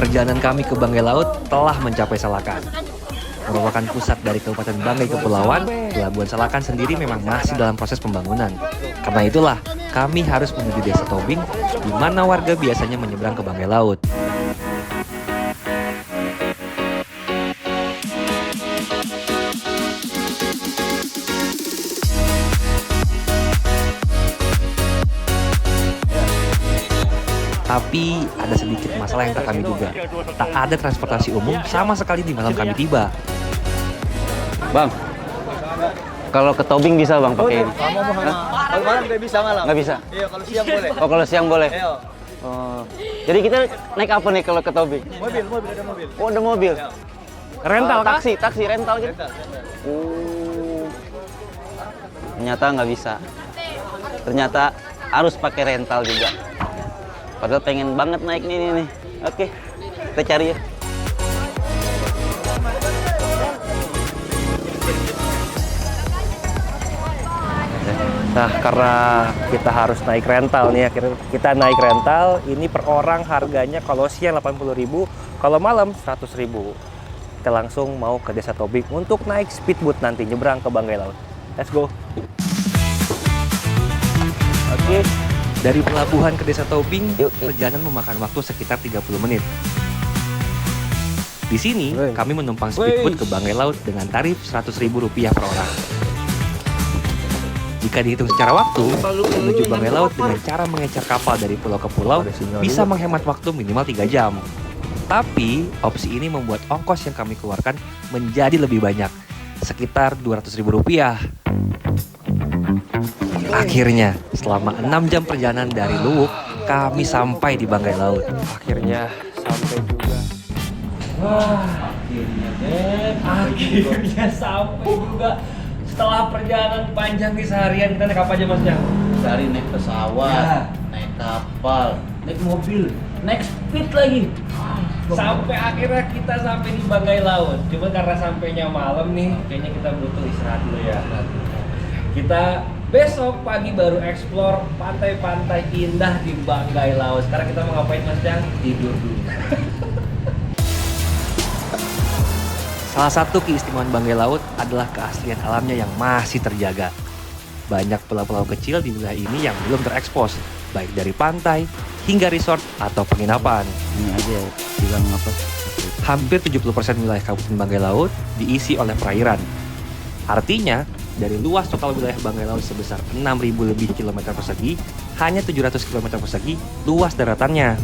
Perjalanan kami ke Banggai Laut telah mencapai Salakan. Merupakan pusat dari Kabupaten Banggai Kepulauan, Pelabuhan Salakan sendiri memang masih dalam proses pembangunan. Karena itulah, kami harus menuju Desa Tobing, di mana warga biasanya menyeberang ke Banggai Laut. Tapi ada sedikit masalah yang tak kami duga. Tak ada transportasi umum sama sekali di malam kami tiba. Bang, kalau ke Tobing bisa bang pakai ini? Kalau malam nggak bisa malam. Nggak bisa? Iya, kalau siang boleh. Oh kalau siang boleh? Iya. Oh. Jadi kita naik apa nih kalau ke Tobing? Mobil ada mobil. Oh ada mobil? Iya. Rental kah? Taksi rental gitu? Rental. Ternyata nggak bisa. Ternyata harus pakai rental juga. Padahal pengen banget naik nih. Oke, kita cari ya. Nah, karena kita harus naik rental nih, akhirnya kita naik rental. Ini per orang harganya kalau siang 80.000, kalau malam 100.000. Kita langsung mau ke Desa Tobing untuk naik speedboat nanti nyebrang ke Banggai Laut. Let's go. Oke. Dari pelabuhan ke Desa Tobing, perjalanan memakan waktu sekitar 30 menit. Di sini, kami menumpang speedboat ke Banggai Laut dengan tarif Rp100.000 per orang. Jika dihitung secara waktu, menuju Banggai Laut dengan cara mengecer kapal dari pulau ke pulau bisa menghemat waktu minimal 3 jam. Tapi, opsi ini membuat ongkos yang kami keluarkan menjadi lebih banyak, sekitar Rp200.000. Akhirnya, selama 6 jam perjalanan dari Luwuk, kami sampai di Banggai Laut. Akhirnya sampai juga. Akhirnya sampai juga. Setelah perjalanan panjang di seharian, kita naik apa aja Mas Jang? Dari naik pesawat, naik kapal, naik mobil, naik speed lagi. Sampai akhirnya kita sampai di Banggai Laut. Cuma karena sampainya malam nih, kayaknya kita butuh istirahat dulu ya. Kita besok pagi baru explore pantai-pantai indah di Banggai Laut. Sekarang kita mau ngapain Mas Jang? Tidur dulu. Salah satu keistimewaan Banggai Laut adalah keaslian alamnya yang masih terjaga. Banyak pulau-pulau kecil di wilayah ini yang belum terekspos, baik dari pantai hingga resort atau penginapan. Ini aja bilang apa? Hampir 70% wilayah Kabupaten Banggai Laut diisi oleh perairan. Artinya, dari luas total wilayah Banggai Laut sebesar 6.000 lebih kilometer persegi, hanya 700 km persegi luas daratannya.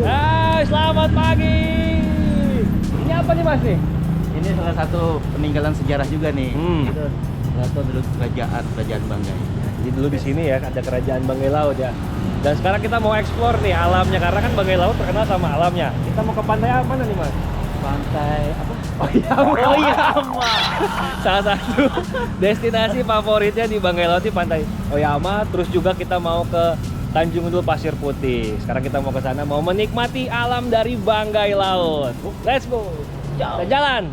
Hai, selamat pagi. Ini apa nih Mas nih? Ini salah satu peninggalan sejarah juga nih. Itu salah satu dulu kerajaan Banggai. Jadi dulu di sini ya ada kerajaan Banggai Laut ya. Dan sekarang kita mau explore nih alamnya, karena kan Banggai Laut terkenal sama alamnya. Kita mau ke pantai mana nih Mas? Pantai apa? Oyama. Salah satu destinasi favoritnya di Banggai Laut di Pantai Oyama. Terus juga kita mau ke Tanjung Undul Pasir Putih. Sekarang kita mau ke sana, mau menikmati alam dari Banggai Laut. Let's go. Kita jalan.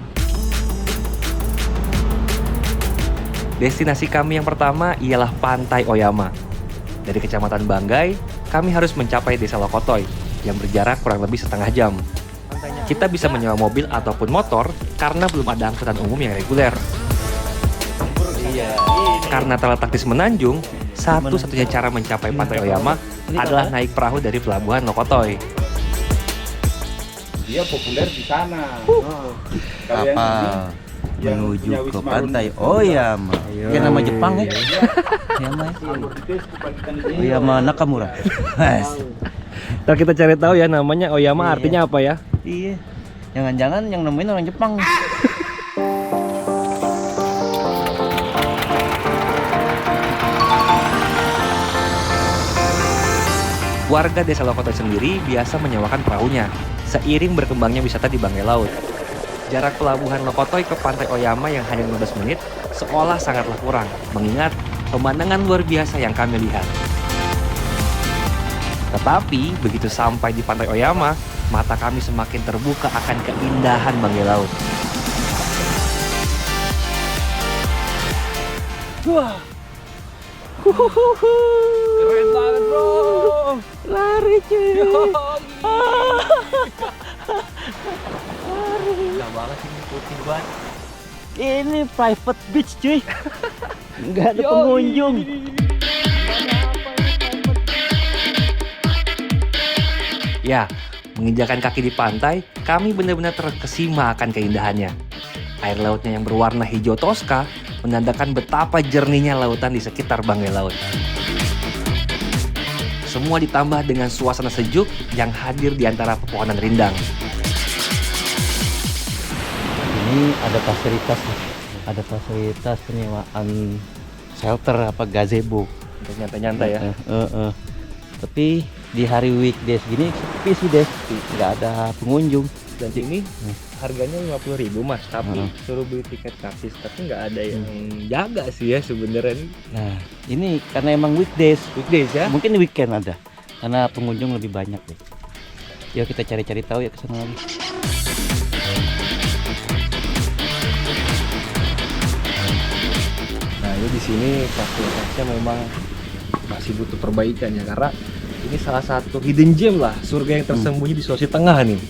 Destinasi kami yang pertama ialah Pantai Oyama. Dari Kecamatan Banggai, kami harus mencapai Desa Lokotoy yang berjarak kurang lebih setengah jam. Kita bisa menyewa mobil ataupun motor karena belum ada angkutan umum yang reguler. Karena terletak di semenanjung, satu-satunya cara mencapai Pantai Oyama adalah naik perahu dari pelabuhan Lokotoy. Dia populer di sana. Kapal menuju ke Pantai Oyama. Kayak nama Jepang ya? Oyama. Oyama Nakamura. Ntar kita cari tahu ya namanya Oyama artinya apa ya. Iya. Jangan-jangan yang nemuin orang Jepang. Warga Desa Lokotoy sendiri biasa menyewakan perahunya, seiring berkembangnya wisata di Banggai Laut. Jarak pelabuhan Lokotoy ke Pantai Oyama yang hanya 15 menit seolah sangatlah kurang, mengingat pemandangan luar biasa yang kami lihat. Tetapi, begitu sampai di Pantai Oyama, mata kami semakin terbuka akan keindahan Banggai Laut. Wah. Keren banget bro. Lari cuy. Gak banget ini putih banget. Ini private beach cuy. Nggak ada pengunjung. Ya, menginjakan kaki di pantai, kami benar-benar terkesima akan keindahannya. Air lautnya yang berwarna hijau toska menandakan betapa jernihnya lautan di sekitar Banggai Laut. Semua ditambah dengan suasana sejuk yang hadir di antara pepohonan rindang. Ini ada fasilitas penyewaan shelter apa gazebo. Untuk nyantai-nyantai ya. Tapi di hari weekdays gini sepi sih deh, nggak ada pengunjung. Dan ini harganya 50.000 mas, tapi suruh beli tiket gratis, tapi nggak ada yang jaga sih ya sebenarnya. Nah ini karena emang weekdays Ya. mungkin weekend ada, karena pengunjung lebih banyak deh. Yuk kita cari-cari tahu ya ke sana lagi. Nah ini di sini fasilitasnya memang masih butuh perbaikan ya, karena ini salah satu hidden gem lah, surga yang tersembunyi di Sulawesi Tengah nih.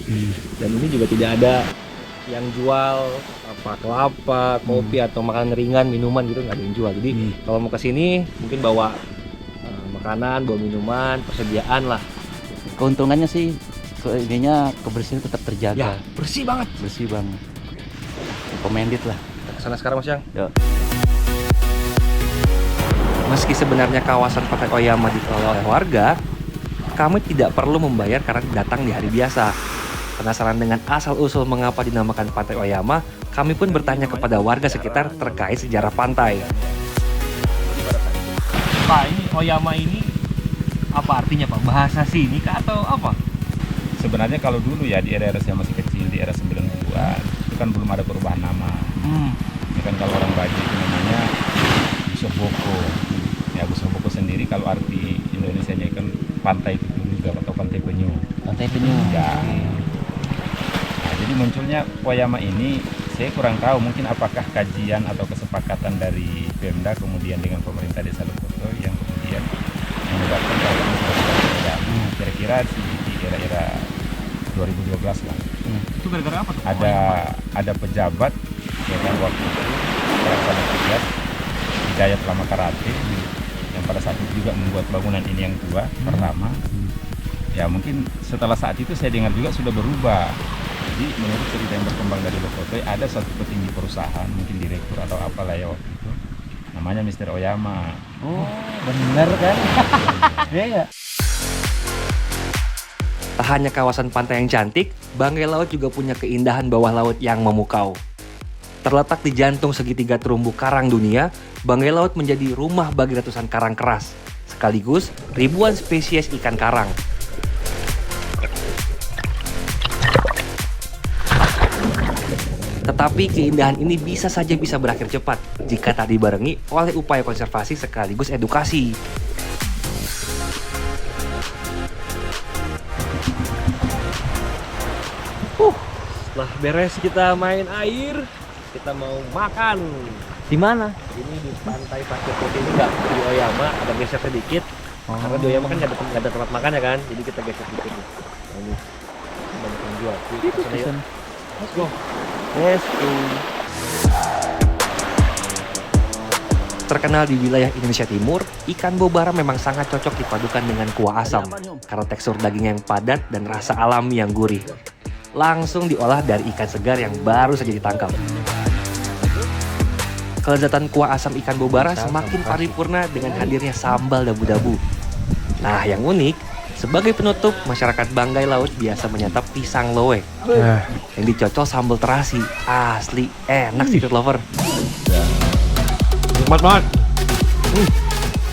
Dan ini juga tidak ada yang jual apa kelapa, kopi atau makanan ringan, minuman gitu, nggak ada yang jual. Jadi kalau mau ke sini mungkin bawa makanan, bawa minuman, persediaan lah. Keuntungannya sih ininya kebersihan tetap terjaga. Ya bersih banget. Bersih banget. Recommended lah. Kita kesana sekarang Mas Yang. Yuk. Meski sebenarnya kawasan Pantai Oyama dikelola oleh warga, kami tidak perlu membayar karena datang di hari biasa. Penasaran dengan asal-usul mengapa dinamakan Pantai Oyama, kami pun bertanya kepada warga sekitar terkait sejarah pantai. Pak, ini Oyama ini apa artinya Pak? Bahasa sini kah atau apa? Sebenarnya kalau dulu ya di era-era saya masih kecil, di era 90-an, itu kan belum ada perubahan nama. Itu kan kalau orang Baji itu namanya Busoboko. Ya Busoboko sendiri kalau arti Indonesianya kan pantai itu juga atau pantai penyu. Pantai penyu. Ya. Nah, jadi munculnya Oyama ini saya kurang tahu, mungkin apakah kajian atau kesepakatan dari Pemda kemudian dengan pemerintah Desa Lokoto yang kemudian menyebabkan kalau ini sudah Oyama. Kira-kira di era-era 2012 lah. Itu gara-gara apa tuh? Ada pejabat ya kan waktu itu pelaksana tugas Hidayat Lama Karate yang pada saat itu juga membuat bangunan ini yang tua pertama. Ya mungkin setelah saat itu saya dengar juga sudah berubah. Jadi menurut cerita yang berkembang dari Lokotoy, ada satu petinggi perusahaan, mungkin direktur atau apalah ya waktu itu, namanya Mr. Oyama. Oh bener kan? Iya. Tak hanya kawasan pantai yang cantik, Banggai Laut juga punya keindahan bawah laut yang memukau. Terletak di jantung segitiga terumbu karang dunia, Banggai Laut menjadi rumah bagi ratusan karang keras, sekaligus ribuan spesies ikan karang. Tetapi keindahan ini bisa berakhir cepat jika tak dibarengi oleh upaya konservasi sekaligus edukasi. Setelah beres kita main air, kita mau makan. Di mana? Ini di pantai Pasir Putih ini nggak di Oyama, ada geser sedikit. Karena di Oyama kan nggak ada tempat makan ya kan, jadi kita geser sedikit nih. Nah, ini banyak yang jual. Itu Pesan. Let's go. Let's go. Terkenal di wilayah Indonesia Timur, ikan bobara memang sangat cocok dipadukan dengan kuah asam karena tekstur daging yang padat dan rasa alami yang gurih. Langsung diolah dari ikan segar yang baru saja ditangkap. Kelezatan kuah asam ikan bobara semakin paripurna dengan hadirnya sambal dabu-dabu. Nah, yang unik, sebagai penutup, masyarakat Banggai Laut biasa menyantap pisang lowe yang dicocol sambal terasi. Asli enak seafood lover. Nikmat banget.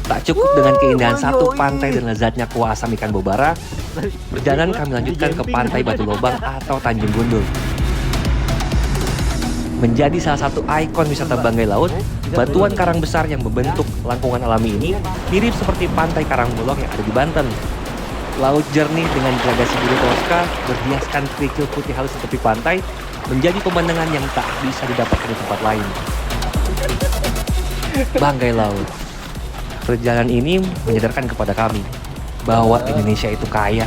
Tak cukup dengan keindahan satu pantai dan lezatnya kuah asam ikan bobara, perjalanan kami lanjutkan ke pantai Batu Lobang atau Tanjung Gundul. Menjadi salah satu ikon wisata Banggai Laut, batuan karang besar yang membentuk lengkungan alami ini mirip seperti pantai Karangbulong yang ada di Banten. Laut jernih dengan gradasi biru toska berhiaskan kerikil putih halus di tepi pantai menjadi pemandangan yang tak bisa didapatkan di tempat lain. Banggai Laut. Perjalanan ini menyadarkan kepada kami bahwa Indonesia itu kaya.